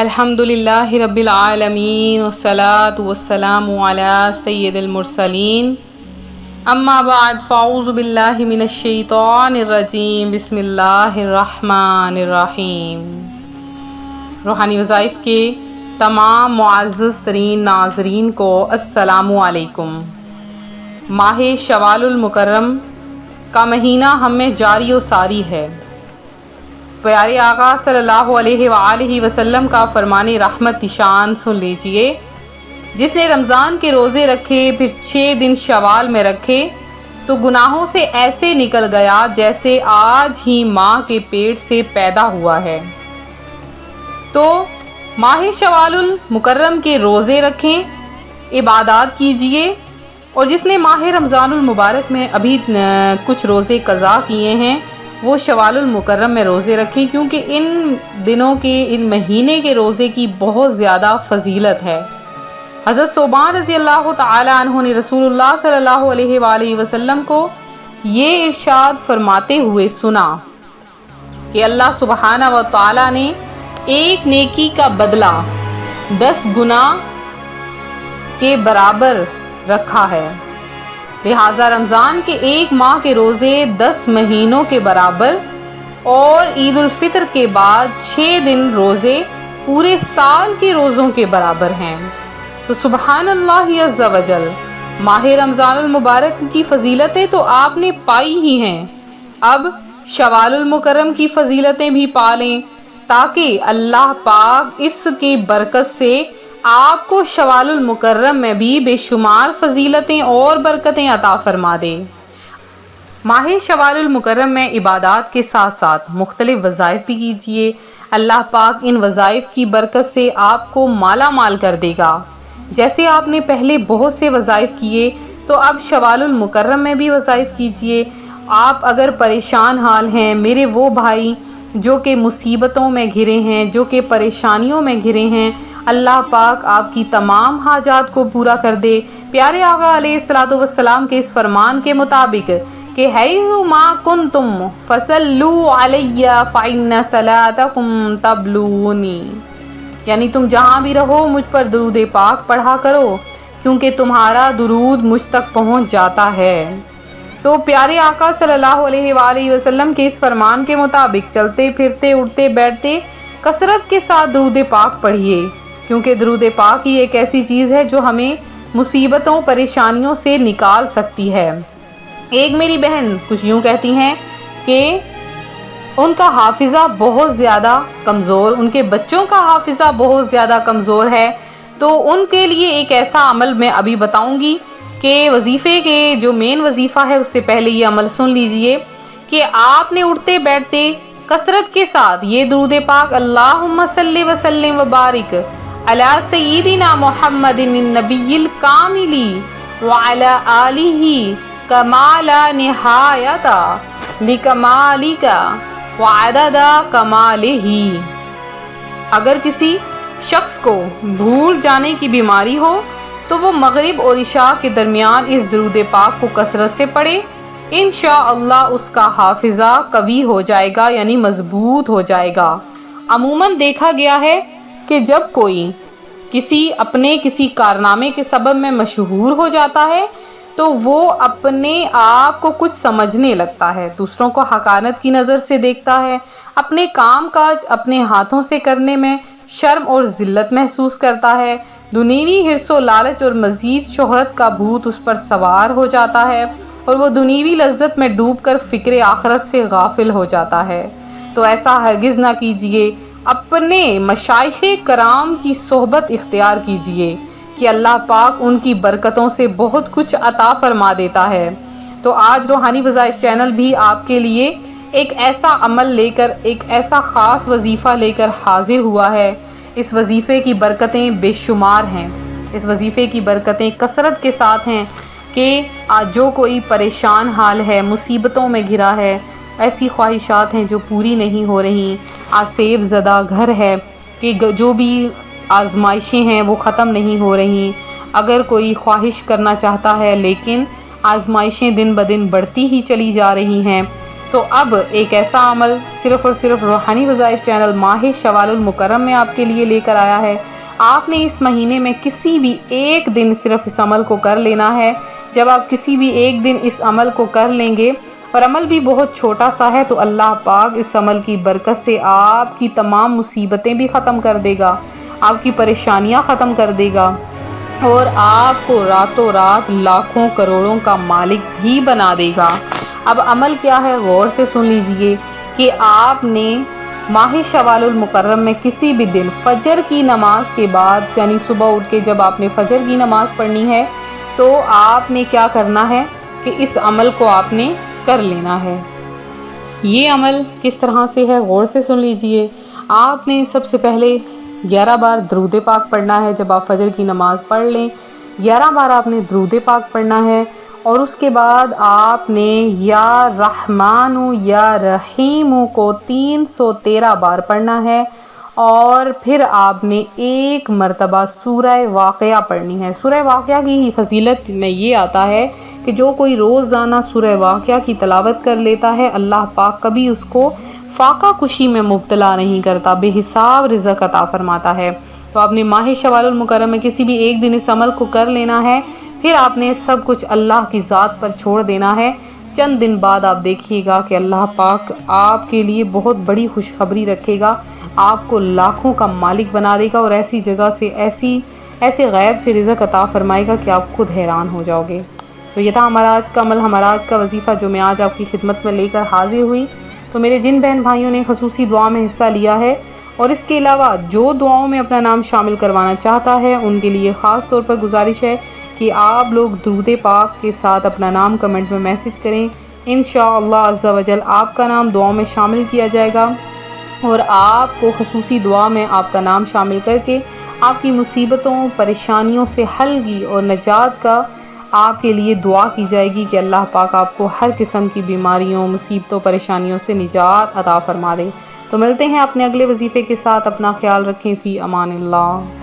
الحمدللہ رب العالمین والصلاة والسلام علی سید المرسلین اما بعد فاعوذ باللہ من الشیطان الرجیم بسم اللہ الرحمن الرحیم۔ روحانی وظائف کے تمام معزز ترین ناظرین کو السلام علیکم۔ ماہ شوال المکرم کا مہینہ ہم میں جاری و ساری ہے۔ پیارے آقا صلی اللہ علیہ وآلہ وسلم کا فرمان رحمت نشان سن لیجئے، جس نے رمضان کے روزے رکھے پھر 6 دن شوال میں رکھے تو گناہوں سے ایسے نکل گیا جیسے آج ہی ماں کے پیٹ سے پیدا ہوا ہے۔ تو ماہ شوال المکرم کے روزے رکھیں، عبادات کیجئے، اور جس نے ماہ رمضان المبارک میں ابھی کچھ روزے قضا کیے ہیں وہ شوال المکرم میں روزے رکھیں، کیونکہ ان دنوں کے ان مہینے کے روزے کی بہت زیادہ فضیلت ہے۔ حضرت ثوبان رضی اللہ تعالی عنہ نے رسول اللہ صلی اللہ علیہ وآلہ وسلم کو یہ ارشاد فرماتے ہوئے سنا کہ اللہ سبحانہ و تعالی نے ایک نیکی کا بدلہ 10 گنا کے برابر رکھا ہے، لہذا رمضان کے ایک ماہ کے روزے 10 مہینوں کے برابر اور عید الفطر کے بعد 6 دن روزے پورے سال کے روزوں کے برابر ہیں۔ تو سبحان اللہ عز و جل، ماہ رمضان المبارک کی فضیلتیں تو آپ نے پائی ہی ہیں، اب شوال المکرم کی فضیلتیں بھی پا لیں تاکہ اللہ پاک اس کی برکت سے آپ کو شوال المکرم میں بھی بے شمار فضیلتیں اور برکتیں عطا فرما دے۔ ماہ شوال المکرم میں عبادات کے ساتھ ساتھ مختلف وظائف بھی کیجیے، اللہ پاک ان وظائف کی برکت سے آپ کو مالا مال کر دے گا۔ جیسے آپ نے پہلے بہت سے وظائف کیے تو اب شوال المکرم میں بھی وظائف کیجیے۔ آپ اگر پریشان حال ہیں، میرے وہ بھائی جو کہ مصیبتوں میں گھرے ہیں، جو کہ پریشانیوں میں گھرے ہیں، اللہ پاک آپ کی تمام حاجات کو پورا کر دے۔ پیارے آقا علیہ الصلوۃ والسلام کے اس فرمان کے مطابق کہ حیث ما کنتم فصلوا علی فإن صلاتکم تبلغنی، یعنی تم جہاں بھی رہو مجھ پر درود پاک پڑھا کرو کیونکہ تمہارا درود مجھ تک پہنچ جاتا ہے۔ تو پیارے آقا صلی اللہ علیہ وآلہ وسلم کے اس فرمان کے مطابق چلتے پھرتے اٹھتے بیٹھتے کثرت کے ساتھ درود پاک پڑھیے، کیونکہ درود پاک ہی ایک ایسی چیز ہے جو ہمیں مصیبتوں پریشانیوں سے نکال سکتی ہے۔ ایک میری بہن کچھ یوں کہتی ہیں کہ ان کا حافظہ بہت زیادہ کمزور، ان کے بچوں کا حافظہ بہت زیادہ کمزور ہے، تو ان کے لیے ایک ایسا عمل میں ابھی بتاؤں گی کہ وظیفے کے جو مین وظیفہ ہے اس سے پہلے یہ عمل سن لیجئے کہ آپ نے اٹھتے بیٹھتے کثرت کے ساتھ یہ درود پاک اللہم صلی وسلم وبارک علی سیدنا محمد النبی الکامل وعلی آلہ کما لا نہایت لکمالک وعدد کمالہ۔ اگر کسی شخص کو بھول جانے کی بیماری ہو تو وہ مغرب اور عشاء کے درمیان اس درود پاک کو کثرت سے پڑھے، انشاءاللہ اس کا حافظہ قوی ہو جائے گا، یعنی مضبوط ہو جائے گا۔ عموماً دیکھا گیا ہے کہ جب کوئی کسی کارنامے کے سبب میں مشہور ہو جاتا ہے تو وہ اپنے آپ کو کچھ سمجھنے لگتا ہے، دوسروں کو حقارت کی نظر سے دیکھتا ہے، اپنے کام کاج اپنے ہاتھوں سے کرنے میں شرم اور ذلت محسوس کرتا ہے، دنیوی حرص و لالچ اور مزید شہرت کا بھوت اس پر سوار ہو جاتا ہے اور وہ دنیوی لذت میں ڈوب کر فکر آخرت سے غافل ہو جاتا ہے۔ تو ایسا ہرگز نہ کیجیے، اپنے مشائخ کرام کی صحبت اختیار کیجیے کہ اللہ پاک ان کی برکتوں سے بہت کچھ عطا فرما دیتا ہے۔ تو آج روحانی وظائف چینل بھی آپ کے لیے ایک ایسا عمل لے کر، ایک ایسا خاص وظیفہ لے کر حاضر ہوا ہے۔ اس وظیفے کی برکتیں بے شمار ہیں، اس وظیفے کی برکتیں کثرت کے ساتھ ہیں کہ آج جو کوئی پریشان حال ہے، مصیبتوں میں گھرا ہے، ایسی خواہشات ہیں جو پوری نہیں ہو رہی، آسیب زدہ گھر ہے کہ جو بھی آزمائشیں ہیں وہ ختم نہیں ہو رہی، اگر کوئی خواہش کرنا چاہتا ہے لیکن آزمائشیں دن بدن بڑھتی ہی چلی جا رہی ہیں، تو اب ایک ایسا عمل صرف اور صرف روحانی وظائف چینل ماہ شوال المکرم میں آپ کے لیے لے کر آیا ہے۔ آپ نے اس مہینے میں کسی بھی ایک دن صرف اس عمل کو کر لینا ہے۔ جب آپ کسی بھی ایک دن اس عمل کو کر لیں گے، اور عمل بھی بہت چھوٹا سا ہے، تو اللہ پاک اس عمل کی برکت سے آپ کی تمام مصیبتیں بھی ختم کر دے گا، آپ کی پریشانیاں ختم کر دے گا، اور آپ کو راتوں رات لاکھوں کروڑوں کا مالک بھی بنا دے گا۔ اب عمل کیا ہے غور سے سن لیجئے کہ آپ نے ماہ شوال المکرم میں کسی بھی دن فجر کی نماز کے بعد، یعنی صبح اٹھ کے جب آپ نے فجر کی نماز پڑھنی ہے، تو آپ نے کیا کرنا ہے کہ اس عمل کو آپ نے کر لینا ہے۔ یہ عمل کس طرح سے ہے غور سے سن لیجئے۔ آپ نے سب سے پہلے 11 بار درود پاک پڑھنا ہے۔ جب آپ فجر کی نماز پڑھ لیں، 11 بار آپ نے درود پاک پڑھنا ہے، اور اس کے بعد آپ نے یا رحمان یا رحیم کو 313 بار پڑھنا ہے، اور پھر آپ نے ایک مرتبہ سورہ واقعہ پڑھنی ہے۔ سورہ واقعہ کی ہی فضیلت میں یہ آتا ہے کہ جو کوئی روزانہ سورہ واقعہ کی تلاوت کر لیتا ہے، اللہ پاک کبھی اس کو فاقہ کشی میں مبتلا نہیں کرتا، بے حساب رزق عطا فرماتا ہے۔ تو آپ نے ماہ شوال المکرم میں کسی بھی ایک دن اس عمل کو کر لینا ہے، پھر آپ نے سب کچھ اللہ کی ذات پر چھوڑ دینا ہے۔ چند دن بعد آپ دیکھیے گا کہ اللہ پاک آپ کے لیے بہت بڑی خوشخبری رکھے گا، آپ کو لاکھوں کا مالک بنا دے گا، اور ایسی جگہ سے ایسے غیب سے رزق عطا فرمائے گا کہ آپ خود حیران ہو جاؤ گے۔ تو یہ تھا ہمارا آج کا عمل، ہمارا آج کا وظیفہ جو میں آج آپ کی خدمت میں لے کر حاضر ہوئی۔ تو میرے جن بہن بھائیوں نے خصوصی دعا میں حصہ لیا ہے، اور اس کے علاوہ جو دعاؤں میں اپنا نام شامل کروانا چاہتا ہے، ان کے لیے خاص طور پر گزارش ہے کہ آپ لوگ درود پاک کے ساتھ اپنا نام کمنٹ میں میسج کریں۔ انشاءاللہ عز و جل آپ کا نام دعاؤں میں شامل کیا جائے گا، اور آپ کو خصوصی دعا میں آپ کا نام شامل کر کے آپ کی مصیبتوں پریشانیوں سے حل کی اور نجات کا آپ کے لیے دعا کی جائے گی کہ اللہ پاک آپ کو ہر قسم کی بیماریوں، مصیبتوں، پریشانیوں سے نجات عطا فرما دے۔ تو ملتے ہیں اپنے اگلے وظیفے کے ساتھ، اپنا خیال رکھیں، فی امان اللہ۔